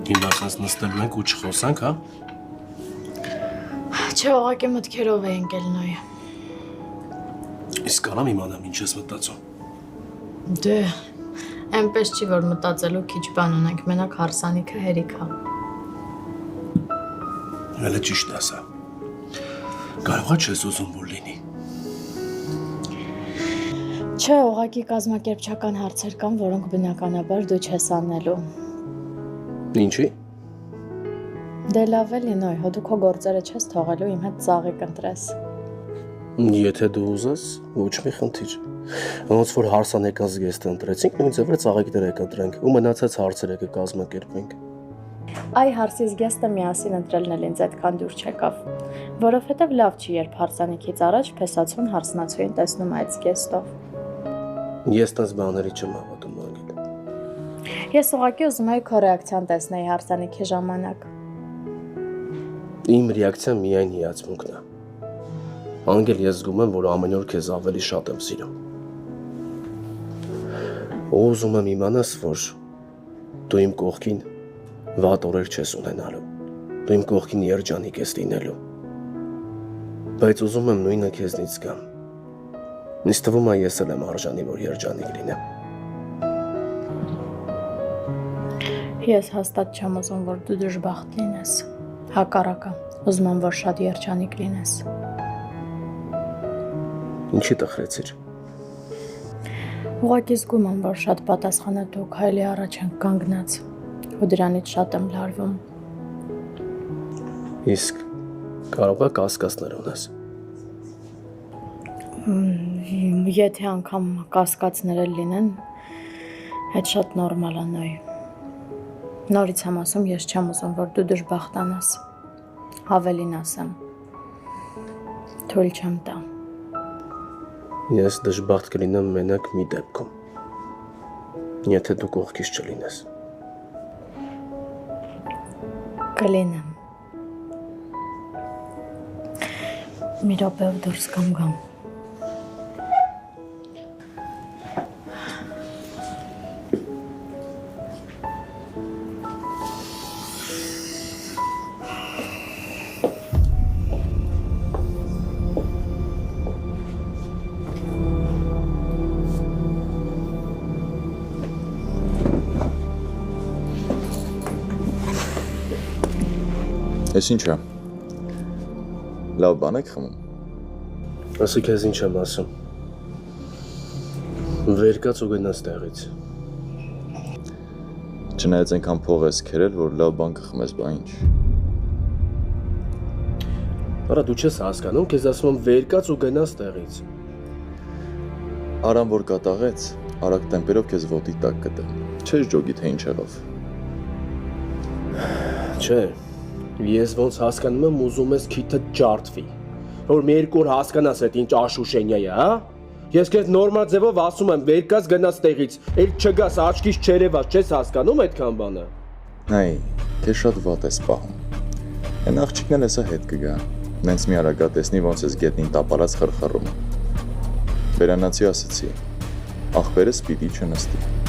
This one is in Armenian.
Հիմա ասած նստելու ենք ու չխոսանք, հա? Չէ, ուղղակի մտքերով էինք Էլնոյի։ Իսկ կարամ իմանամ ինչ ես մտածում։ Դե, այնպես չի, որ մտածելու քիչ բան ունենք, մենակ հարսանիքը հերիք է։ Հələ ճիշտ ասա։ Կարողա չես ուզում որ լինի։ Չէ, ուղղակի կազմակերպչական հարցեր կան, որոնք բնականաբար դու չես անելու։ Ինչի՞։ Դե լավ է Լինոյ, հո դու քո գործերը չես թողելու իմ հետ ծաղիկ ընտրես։ Եթե դու ուզես, ոչ մի խնդիր։ Ոնց որ հարսանեկան զգեստը ընտրեցինք, նույն ձևը ծաղիկները կընտրենք ու մնացած հարցերը կկազմակերպենք։ Այ հարսի զգեստը միասին ընտրելն էլ ինձ այդքան դուր չեկավ, որովհետև լավ չի, երբ հարսանիքից առաջ փեսացուն հարսնացուին տեսնում այդ զգեստով։ Ես տես բաների չեմ հավատում, Անգել։ Ես ուղղակի ուզում եի քո ռեակցիան տեսնեի հարսանիքի ժամանակ։ Իմ ռեակցիան միայն հիացմունքն է։ Անգել, ես զգում եմ, որ ամեն օր քեզ ավելի շատ եմ սիրում։ Ու ուզում եմ իմանաս, որ դու իմ կողքին վատ օրեր չես ունենալու։ Դու իմ կողքին երջանիկ ես լինելու։ Բայց ուզում եմ նույնը քեզնից գամ։ Ինձ թվում է ես էլ եմ արժանի, որ երջանիկ լինեմ։ Ես հաստատ չեմ ուզում, որ դու դժբախտ լինես։ Հակառակը, ուզում եմ, որ շատ երջանիկ լինես։ Ինչի տխրեցիր։ Ուղղակի զգում եմ, որ շատ պատասխանատու քայլի առաջ ենք կանգնած, ու դրանից շատ եմ լարվում։ Իսկ կարող է կասկածներ ունես։ Եթե անգամ կասկածներ էլ լինեն, այդ շատ նորմալ է նոյ։ Նորից եմ ասում, ես չեմ ուզում, որ դու դժբախտանաս։ Ավելին ասեմ, թույլ չեմ տա։ Ես դժբախտ կլինեմ մենակ մի դեպքում, եթե դու կողքից չլինես։ Կլինեմ։ Մի րոպեով դուրս կամ գամ։ Ես ինչ է, լավ բան եք խմում։ Ասի քեզ ինչ եմ ասում։ Վեր կաց ու գնաս տեղից։ Չնայած այնքան փող ես քերել, որ լավ բան կխմես, բա ինչ։ Արա դու չես հասկանում, քեզ ասում եմ վեր կաց ու գնաս տեղից։ Արամ որ կատաղեց, արագ տեմպերով քեզ ոտի տակ կտա։ Չես ջոգի թե ինչ եղավ։ Չէ, ես ոնց հասկանում եմ ուզում ես քիթը ջարդվի, որ մի երկու օր հասկանաս այդ ինչ աշուշենյա է, հա? Ես քեզ նորմալ ձևով ասում եմ, վեր կաց գնաս տեղից, էլ չգաս, աչքից չերևաս, չես հասկանում այդքան բանը։ Հայ, քեզ շատ վատ ես պահում։ Այն աղջիկն էլ հեսա հետ կգա, նենց մի արագա տեսնի ոնց ես գետնին տապարած խրխռում։ Վերանացի ասեցի, ախպերս պիտի չնստի։